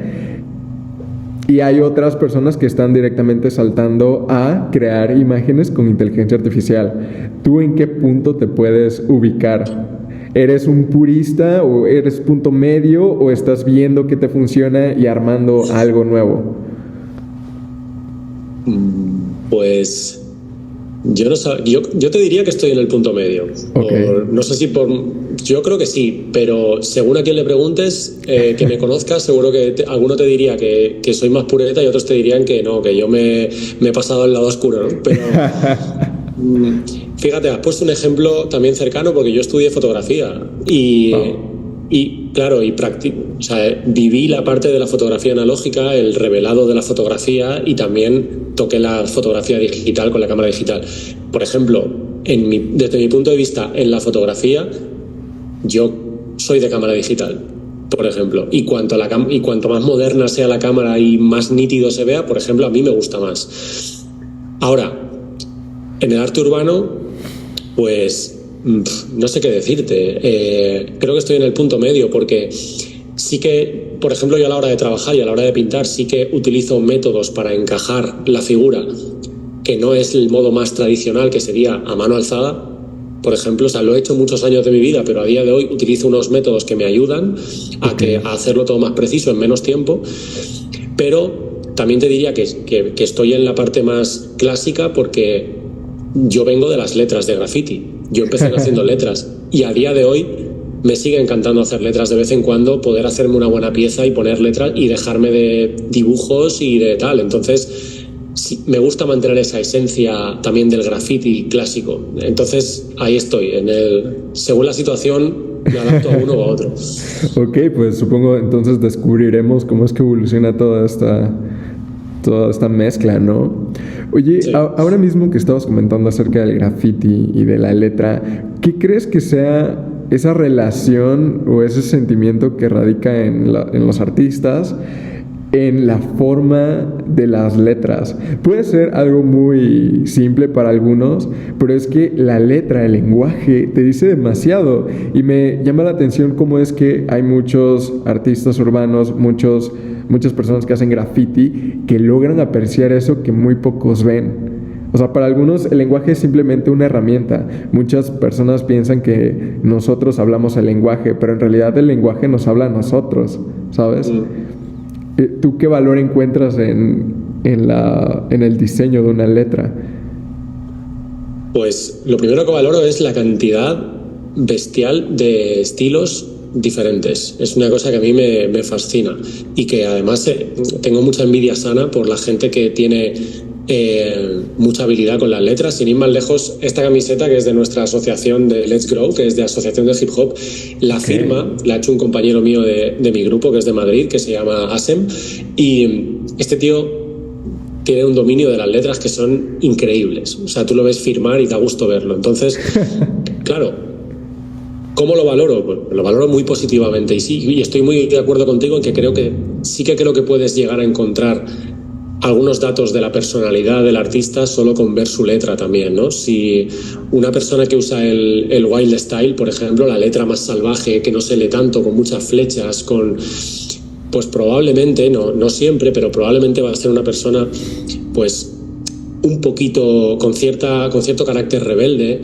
y hay otras personas que están directamente saltando a crear imágenes con inteligencia artificial. ¿Tú en qué punto te puedes ubicar? ¿Eres un purista o eres punto medio, o estás viendo qué te funciona y armando algo nuevo? Pues Yo te diría que estoy en el punto medio. Okay. No sé si yo creo que sí, pero según a quien le preguntes, que me conozcas, seguro que alguno te diría que soy más pureta y otros te dirían que no, que yo me he pasado al lado oscuro, ¿no? Pero fíjate, has puesto un ejemplo también cercano porque yo estudié fotografía y claro, o sea, viví la parte de la fotografía analógica, el revelado de la fotografía, y también toqué la fotografía digital con la cámara digital. Por ejemplo, desde mi punto de vista en la fotografía, yo soy de cámara digital, por ejemplo, y cuanto más moderna sea la cámara y más nítido se vea, por ejemplo, a mí me gusta más. Ahora, en el arte urbano, pues no sé qué decirte. Creo que estoy en el punto medio porque sí que, por ejemplo, yo a la hora de trabajar y a la hora de pintar sí que utilizo métodos para encajar la figura, que no es el modo más tradicional, que sería a mano alzada, por ejemplo. O sea, lo he hecho muchos años de mi vida, pero a día de hoy utilizo unos métodos que me ayudan a hacerlo todo más preciso en menos tiempo. Pero también te diría que estoy en la parte más clásica porque yo vengo de las letras de graffiti. Yo empecé haciendo letras y a día de hoy me sigue encantando hacer letras de vez en cuando, poder hacerme una buena pieza y poner letras y dejarme de dibujos y de tal. Entonces, sí, me gusta mantener esa esencia también del graffiti clásico. Entonces, ahí estoy. Según la situación, me adapto a uno o a otro. Ok, pues supongo entonces descubriremos cómo es que evoluciona toda esta mezcla, ¿no? Oye, sí. Ahora mismo que estabas comentando acerca del graffiti y de la letra, ¿qué crees que sea esa relación o ese sentimiento que radica en los artistas en la forma de las letras? Puede ser algo muy simple para algunos, pero es que la letra, el lenguaje, te dice demasiado. Y me llama la atención cómo es que hay muchos artistas urbanos, muchas personas que hacen graffiti, que logran apreciar eso que muy pocos ven. O sea, para algunos el lenguaje es simplemente una herramienta. Muchas personas piensan que nosotros hablamos el lenguaje, pero en realidad el lenguaje nos habla a nosotros, ¿sabes? ¿Tú qué valor encuentras en el diseño de una letra? Pues lo primero que valoro es la cantidad bestial de estilos diferentes. Es una cosa que a mí me fascina y que además tengo mucha envidia sana por la gente que tiene mucha habilidad con las letras. Sin ir más lejos, esta camiseta, que es de nuestra asociación de Let's Grow, que es de Asociación de Hip Hop, la firma la ha hecho un compañero mío de mi grupo, que es de Madrid, que se llama Asem, y este tío tiene un dominio de las letras que son increíbles. O sea, tú lo ves firmar y da gusto verlo. Entonces, claro, ¿cómo lo valoro? Pues lo valoro muy positivamente, y sí, y estoy muy de acuerdo contigo en que creo que puedes llegar a encontrar algunos datos de la personalidad del artista solo con ver su letra también, ¿no? Si una persona que usa el wild style, por ejemplo, la letra más salvaje, que no se lee tanto, con muchas flechas, pues probablemente, no siempre, pero probablemente va a ser una persona, pues, un poquito con cierto carácter rebelde,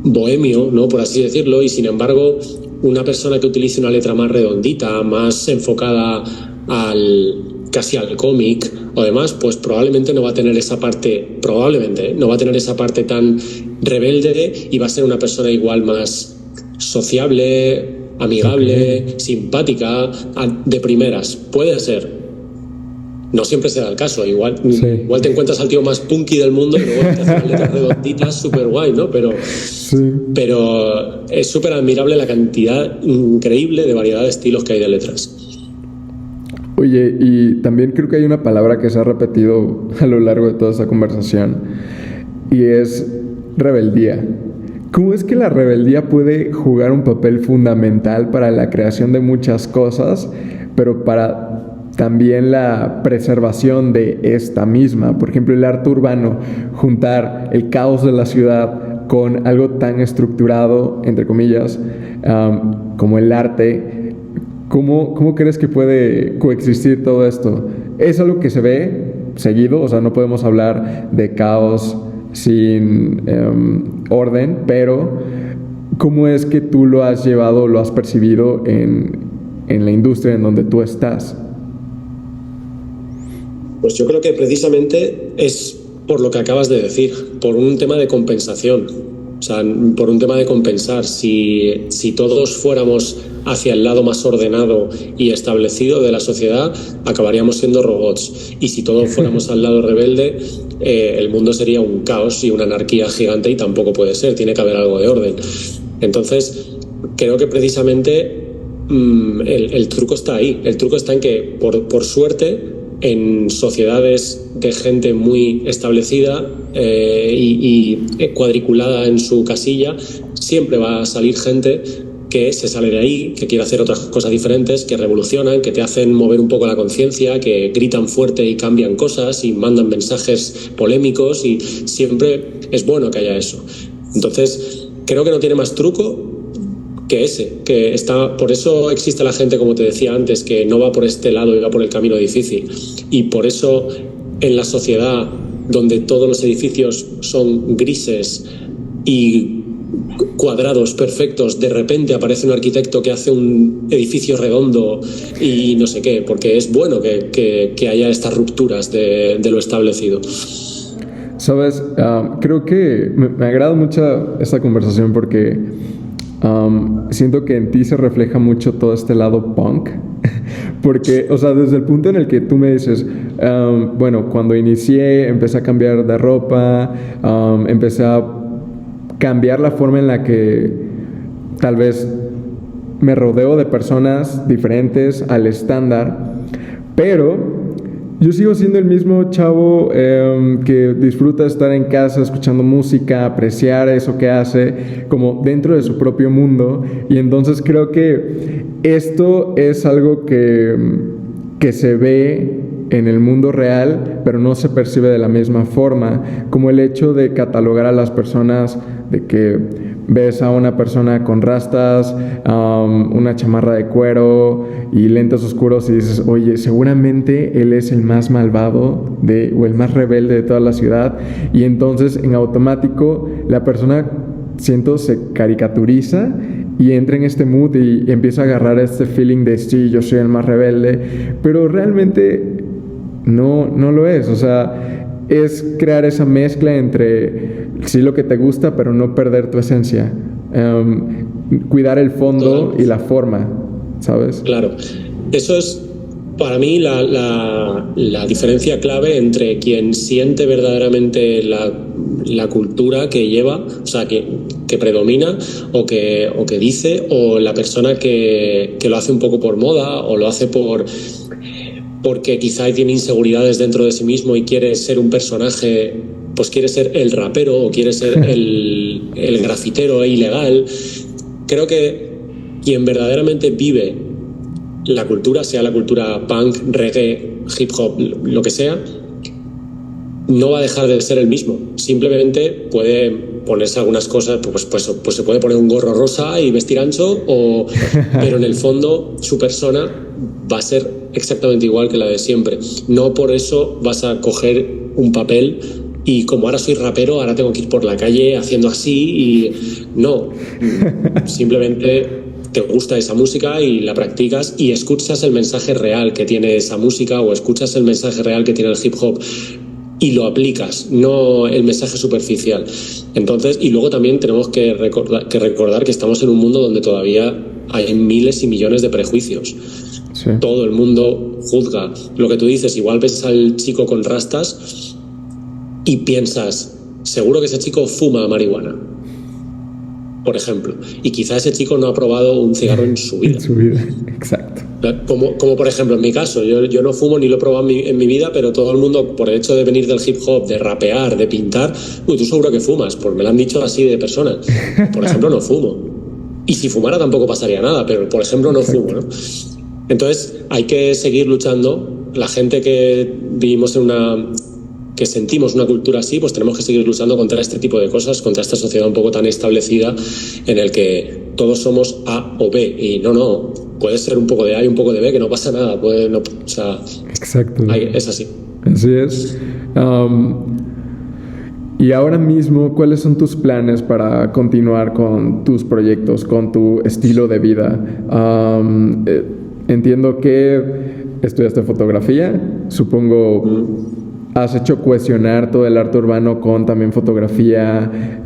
bohemio, ¿no?, por así decirlo, y sin embargo una persona que utilice una letra más redondita, más enfocada casi al cómic o demás, pues probablemente no va a tener esa parte, tan rebelde, y va a ser una persona igual más sociable, amigable, simpática, de primeras. Puede ser. No siempre se da el caso. Igual te encuentras al tío más punky del mundo y luego te hace unas letras redonditas súper guay, ¿no? Pero es súper admirable la cantidad increíble de variedad de estilos que hay de letras. Oye, y también creo que hay una palabra que se ha repetido a lo largo de toda esta conversación, y es rebeldía. ¿Cómo es que la rebeldía puede jugar un papel fundamental para la creación de muchas cosas, pero para también la preservación de esta misma? Por ejemplo, el arte urbano, juntar el caos de la ciudad con algo tan estructurado, entre comillas, como el arte. ¿Cómo crees que puede coexistir todo esto? ¿Es algo que se ve seguido? O sea, no podemos hablar de caos sin orden, pero ¿cómo es que tú lo has llevado, lo has percibido en la industria en donde tú estás? Pues yo creo que precisamente es por lo que acabas de decir, por un tema de compensación. O sea, por un tema de compensar. Si todos fuéramos hacia el lado más ordenado y establecido de la sociedad, acabaríamos siendo robots. Y si todos fuéramos al lado rebelde, el mundo sería un caos y una anarquía gigante, y tampoco puede ser, tiene que haber algo de orden. Entonces, creo que precisamente el truco está ahí. El truco está en que, por suerte, en sociedades de gente muy establecida y cuadriculada en su casilla, siempre va a salir gente que se sale de ahí, que quiere hacer otras cosas diferentes, que revolucionan, que te hacen mover un poco la conciencia, que gritan fuerte y cambian cosas y mandan mensajes polémicos, y siempre es bueno que haya eso. Entonces, creo que no tiene más truco que ese, que está. Por eso existe la gente, como te decía antes, que no va por este lado y va por el camino difícil. Y por eso en la sociedad donde todos los edificios son grises y cuadrados perfectos, de repente aparece un arquitecto que hace un edificio redondo y no sé qué, porque es bueno que haya estas rupturas de lo establecido. Sabes, creo que me agrada mucho esta conversación porque siento que en ti se refleja mucho todo este lado punk. Porque, o sea, desde el punto en el que tú me dices, bueno, cuando inicié, empecé a cambiar de ropa, empecé a cambiar la forma en la que tal vez me rodeo de personas diferentes al estándar, pero yo sigo siendo el mismo chavo que disfruta estar en casa escuchando música, apreciar eso que hace, como dentro de su propio mundo. Y entonces creo que esto es algo que se ve en el mundo real, pero no se percibe de la misma forma, como el hecho de catalogar a las personas, de que ves a una persona con rastas, una chamarra de cuero y lentes oscuros, y dices, oye, seguramente él es el más malvado o el más rebelde de toda la ciudad. Y entonces en automático la persona, siento, se caricaturiza y entra en este mood y empieza a agarrar este feeling de sí, yo soy el más rebelde, pero realmente no lo es. O sea, es crear esa mezcla entre sí lo que te gusta, pero no perder tu esencia, cuidar el fondo y la forma, ¿sabes? Claro, eso es para mí la diferencia clave entre quien siente verdaderamente la cultura que lleva, o sea, que predomina o que dice, o la persona que lo hace un poco por moda o lo hace porque quizá tiene inseguridades dentro de sí mismo y quiere ser un personaje, pues quiere ser el rapero o quiere ser el grafitero ilegal. Creo que quien verdaderamente vive la cultura, sea la cultura punk, reggae, hip hop, lo que sea, no va a dejar de ser el mismo. Simplemente puede ponerse algunas cosas, pues se puede poner un gorro rosa y vestir ancho, pero en el fondo su persona va a ser exactamente igual que la de siempre. No por eso vas a coger un papel y, como ahora soy rapero, ahora tengo que ir por la calle haciendo así, y no. Simplemente te gusta esa música y la practicas y escuchas el mensaje real que tiene esa música, o escuchas el mensaje real que tiene el hip hop y lo aplicas, no el mensaje superficial. Entonces, y luego también tenemos que recordar que estamos en un mundo donde todavía hay miles y millones de prejuicios. Sí. Todo el mundo juzga. Lo que tú dices, igual ves al chico con rastas y piensas, seguro que ese chico fuma marihuana, por ejemplo, y quizá ese chico no ha probado un cigarro en su vida. En su vida, exacto. Como por ejemplo en mi caso, yo no fumo ni lo he probado en mi vida, pero todo el mundo, por el hecho de venir del hip hop, de rapear, de pintar, tú seguro que fumas, pues me lo han dicho así de personas. Por ejemplo, no fumo. Y si fumara tampoco pasaría nada, pero por ejemplo no fumo, ¿no? Entonces hay que seguir luchando. La gente que vivimos que sentimos una cultura así, pues tenemos que seguir luchando contra este tipo de cosas, contra esta sociedad un poco tan establecida en el que todos somos A o B, y no, puede ser un poco de A y un poco de B, que no pasa nada, o sea, exacto. Es así. Así es. Y ahora mismo, ¿cuáles son tus planes para continuar con tus proyectos, con tu estilo de vida? Entiendo que estudiaste fotografía, supongo. has hecho cohesionar todo el arte urbano con también fotografía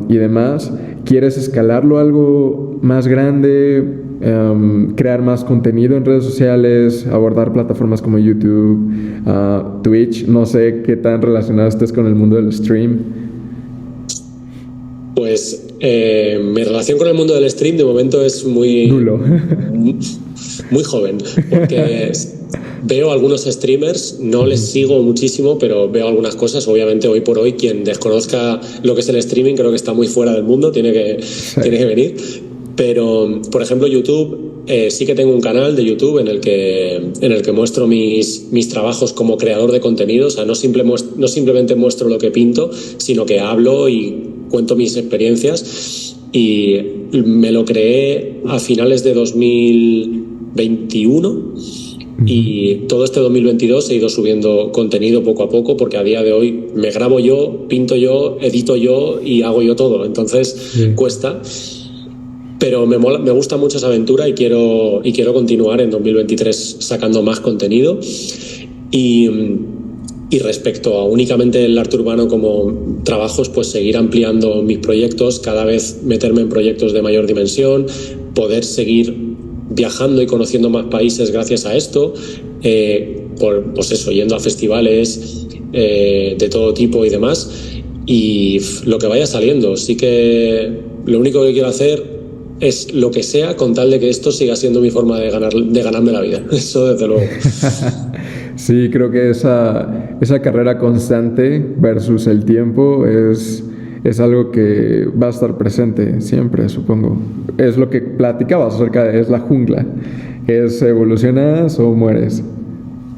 y demás. ¿Quieres escalarlo a algo más grande? Crear más contenido en redes sociales, abordar plataformas como YouTube, Twitch. No sé qué tan relacionado estés con el mundo del stream. Pues mi relación con el mundo del stream de momento es muy nulo. Muy joven, porque veo algunos streamers, no les sigo muchísimo, pero veo algunas cosas. Obviamente hoy por hoy quien desconozca lo que es el streaming creo que está muy fuera del mundo, tiene que venir. Pero, por ejemplo, YouTube, sí que tengo un canal de YouTube en el que muestro mis trabajos como creador de contenido. O sea, no simplemente muestro lo que pinto, sino que hablo y cuento mis experiencias. Y me lo creé a finales de 2021 y todo este 2022 he ido subiendo contenido poco a poco, porque a día de hoy me grabo yo, pinto yo, edito yo y hago yo todo. Entonces cuesta. Pero me gusta mucho esa aventura y quiero continuar en 2023 sacando más contenido. Y respecto a únicamente el arte urbano como trabajos, pues seguir ampliando mis proyectos, cada vez meterme en proyectos de mayor dimensión, poder seguir viajando y conociendo más países gracias a esto, pues eso, yendo a festivales de todo tipo y demás, y lo que vaya saliendo. Sí que lo único que quiero hacer es lo que sea con tal de que esto siga siendo mi forma de ganarme la vida. Eso desde luego. Sí, creo que esa carrera constante versus el tiempo es algo que va a estar presente siempre, supongo. Es lo que platicabas acerca de, es la jungla. Es evolucionas o mueres.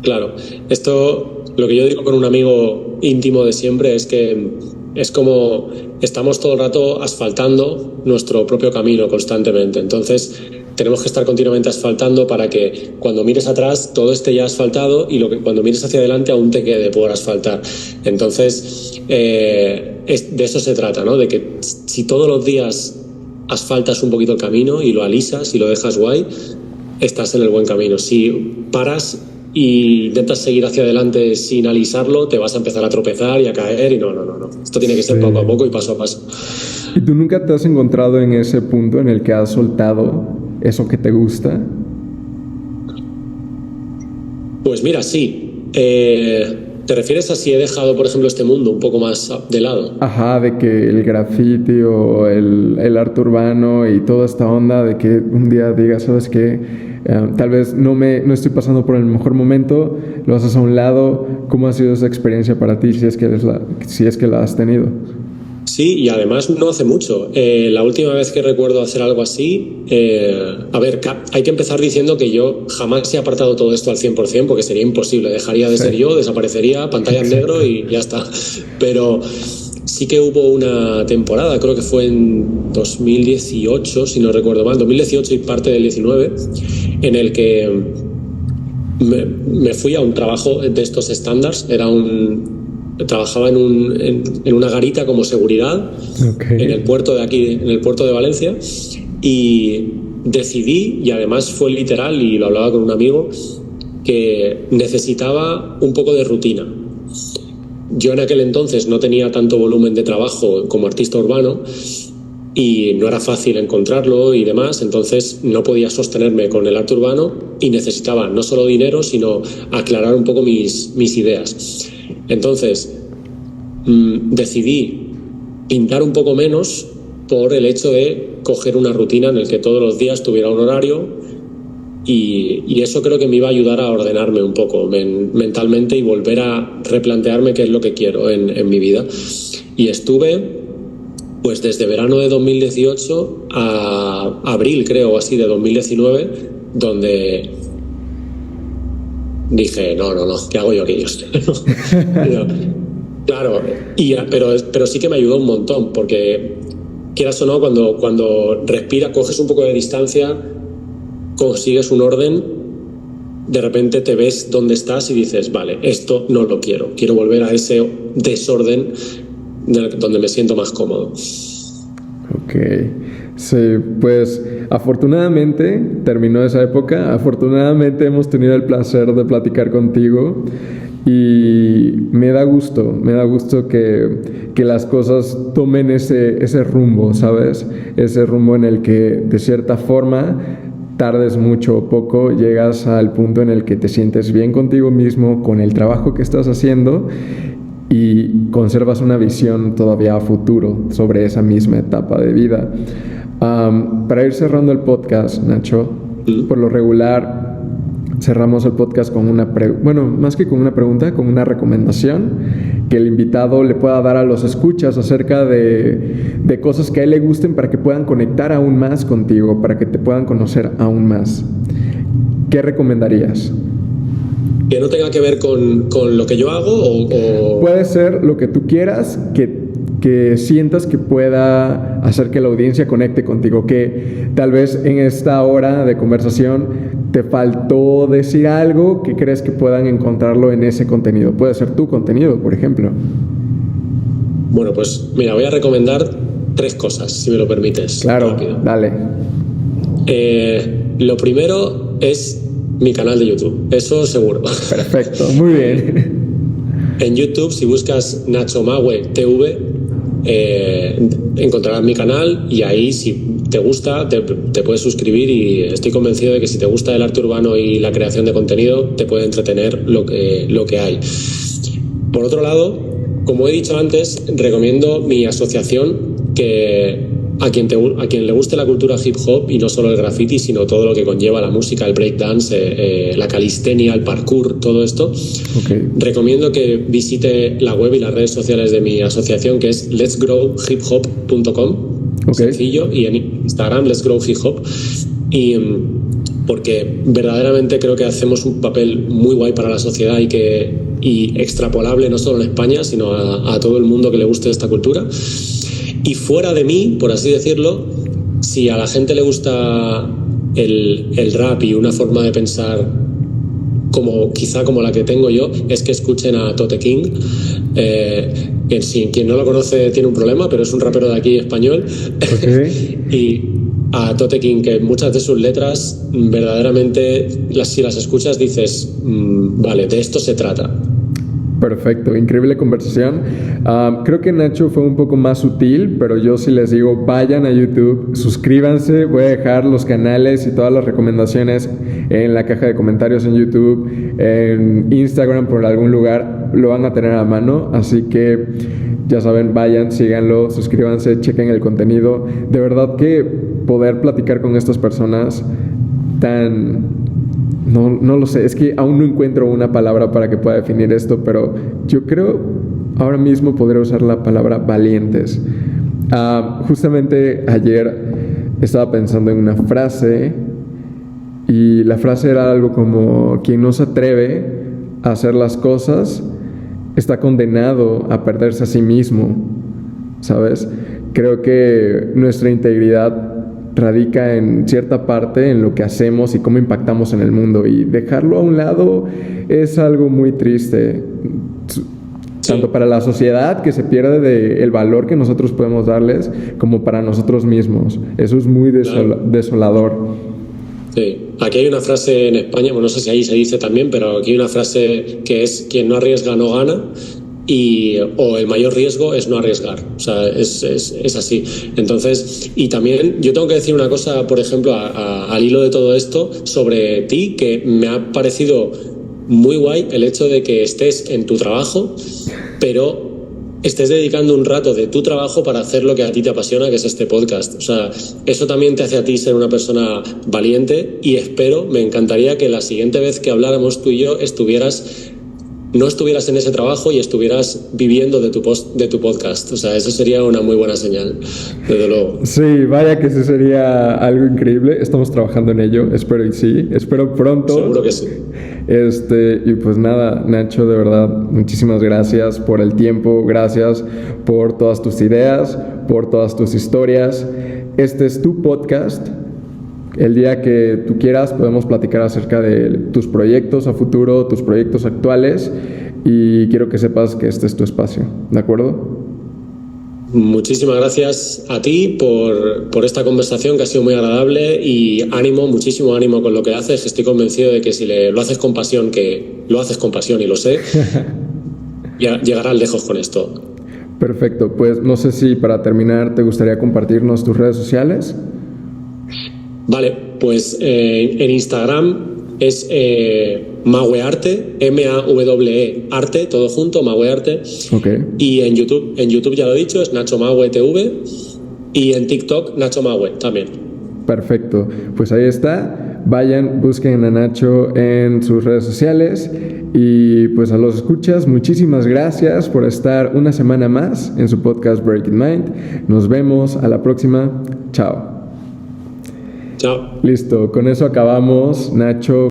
Claro. Esto, lo que yo digo con un amigo íntimo de siempre es que es como estamos todo el rato asfaltando nuestro propio camino constantemente. Entonces tenemos que estar continuamente asfaltando para que cuando mires atrás todo esté ya asfaltado y cuando mires hacia adelante aún te quede por asfaltar. Entonces de eso se trata, ¿no? De que si todos los días asfaltas un poquito el camino y lo alisas y lo dejas guay, estás en el buen camino. Si paras y intentas seguir hacia adelante sin alisarlo, te vas a empezar a tropezar y a caer y no. Esto tiene que ser poco a poco y paso a paso. ¿Y tú nunca te has encontrado en ese punto en el que has soltado eso que te gusta? Pues mira, sí. ¿Te refieres a si he dejado, por ejemplo, este mundo un poco más de lado? Ajá, de que el graffiti o el arte urbano y toda esta onda de que un día digas, ¿sabes qué? Tal vez no estoy pasando por el mejor momento, lo haces a un lado. ¿Cómo ha sido esa experiencia para ti, si es que la has tenido? Sí, y además no hace mucho. La última vez que recuerdo hacer algo así, a ver, hay que empezar diciendo que yo jamás he apartado todo esto al 100%, porque sería imposible. Dejaría de ser yo, desaparecería, pantalla en negro y ya está. Pero sí que hubo una temporada, creo que fue en 2018, si no recuerdo mal, 2018 y parte del 19, en el que me fui a un trabajo de estos estándares. Trabajaba en una garita como seguridad, okay, en el puerto de aquí, en el puerto de Valencia, y decidí, y además fue literal y lo hablaba con un amigo, que necesitaba un poco de rutina. Yo en aquel entonces no tenía tanto volumen de trabajo como artista urbano y no era fácil encontrarlo y demás, entonces no podía sostenerme con el arte urbano y necesitaba no solo dinero, sino aclarar un poco mis ideas. Entonces decidí pintar un poco menos por el hecho de coger una rutina en el que todos los días tuviera un horario, y eso creo que me iba a ayudar a ordenarme un poco mentalmente y volver a replantearme qué es lo que quiero en mi vida. Y estuve pues desde verano de 2018 a abril, creo, así, de 2019, donde dije, no, ¿qué hago yo aquí? Claro, pero sí que me ayudó un montón, porque quieras o no, cuando respiras, coges un poco de distancia, consigues un orden, de repente te ves donde estás y dices, vale, esto no lo quiero volver a ese desorden donde me siento más cómodo. Ok, sí, pues afortunadamente terminó esa época, afortunadamente hemos tenido el placer de platicar contigo y me da gusto que las cosas tomen ese rumbo, ¿sabes? Ese rumbo en el que de cierta forma tardes mucho o poco, llegas al punto en el que te sientes bien contigo mismo, con el trabajo que estás haciendo y conservas una visión todavía a futuro sobre esa misma etapa de vida. Para ir cerrando el podcast, Nacho, por lo regular cerramos el podcast con más que con una pregunta, con una recomendación que el invitado le pueda dar a los escuchas acerca de cosas que a él le gusten para que puedan conectar aún más contigo, para que te puedan conocer aún más. ¿Qué recomendarías? ¿Que no tenga que ver con lo que yo hago o...? Puede ser lo que tú quieras, que sientas que pueda hacer que la audiencia conecte contigo, que tal vez en esta hora de conversación te faltó decir algo que crees que puedan encontrarlo en ese contenido. Puede ser tu contenido, por ejemplo. Bueno, pues mira, voy a recomendar 3 cosas, si me lo permites. Claro, rápido. Dale. Lo primero es mi canal de YouTube, eso seguro. Perfecto, muy bien. En YouTube, si buscas Nacho Maue TV, encontrarás mi canal y ahí, si te gusta, te puedes suscribir, y estoy convencido de que si te gusta el arte urbano y la creación de contenido, te puede entretener lo que hay. Por otro lado, como he dicho antes, recomiendo mi asociación, que a quien le guste la cultura hip hop, y no solo el graffiti, sino todo lo que conlleva la música, el breakdance, la calistenia, el parkour, todo esto, recomiendo que visite la web y las redes sociales de mi asociación, que es letsgrowhiphop.com, sencillo, y en Instagram letsgrowhiphop, y porque verdaderamente creo que hacemos un papel muy guay para la sociedad y extrapolable no solo en España, sino a todo el mundo que le guste esta cultura. Y fuera de mí, por así decirlo, si a la gente le gusta el rap y una forma de pensar quizá como la que tengo yo, es que escuchen a Tote King. Quien no lo conoce tiene un problema, pero es un rapero de aquí español. Y a Tote King, que muchas de sus letras verdaderamente, si las escuchas, dices, vale, de esto se trata. Perfecto, increíble conversación. Creo que Nacho fue un poco más sutil, pero yo sí les digo, vayan a YouTube, suscríbanse, voy a dejar los canales y todas las recomendaciones en la caja de comentarios en YouTube, en Instagram, por algún lugar, lo van a tener a mano, así que ya saben, vayan, síganlo, suscríbanse, chequen el contenido. De verdad que poder platicar con estas personas no lo sé, es que aún no encuentro una palabra para que pueda definir esto, pero yo creo ahora mismo podría usar la palabra valientes. Justamente ayer estaba pensando en una frase y la frase era algo como: quien no se atreve a hacer las cosas está condenado a perderse a sí mismo, ¿sabes? Creo que nuestra integridad radica en cierta parte en lo que hacemos y cómo impactamos en el mundo, y dejarlo a un lado es algo muy triste, tanto para la sociedad, que se pierde el valor que nosotros podemos darles, como para nosotros mismos. Eso es muy desolador. Sí, aquí hay una frase en España, bueno, no sé si ahí se dice también, pero aquí hay una frase que es: quien no arriesga no gana. O el mayor riesgo es no arriesgar, o sea, es así. Entonces, y también yo tengo que decir una cosa, por ejemplo, al hilo de todo esto, sobre ti, que me ha parecido muy guay el hecho de que estés en tu trabajo, pero estés dedicando un rato de tu trabajo para hacer lo que a ti te apasiona, que es este podcast. O sea, eso también te hace a ti ser una persona valiente, y me encantaría que la siguiente vez que habláramos tú y yo no estuvieras en ese trabajo y estuvieras viviendo de tu podcast. O sea, eso sería una muy buena señal, desde luego. Sí, vaya que eso sería algo increíble. Estamos trabajando en ello, espero pronto. Seguro que sí. Y pues nada, Nacho, de verdad, muchísimas gracias por el tiempo, gracias por todas tus ideas, por todas tus historias. Este es tu podcast. El día que tú quieras podemos platicar acerca de tus proyectos a futuro, tus proyectos actuales, y quiero que sepas que este es tu espacio, ¿de acuerdo? Muchísimas gracias a ti por esta conversación que ha sido muy agradable y ánimo, muchísimo ánimo con lo que haces. Estoy convencido de que si lo haces con pasión, que lo haces con pasión y lo sé, ya llegarás lejos con esto. Perfecto, pues no sé si para terminar te gustaría compartirnos tus redes sociales. Vale, pues en Instagram es Mawearte, M-A-W-E Arte, todo junto, Mawearte. Okay. Y en YouTube ya lo he dicho, es Nacho Mawe TV. Y en TikTok, Nacho Mawe también. Perfecto, pues ahí está. Vayan, busquen a Nacho en sus redes sociales. Y pues a los escuchas, muchísimas gracias por estar una semana más en su podcast Breaking Mind. Nos vemos a la próxima. Chao. Chao. Listo, con eso acabamos, Nacho.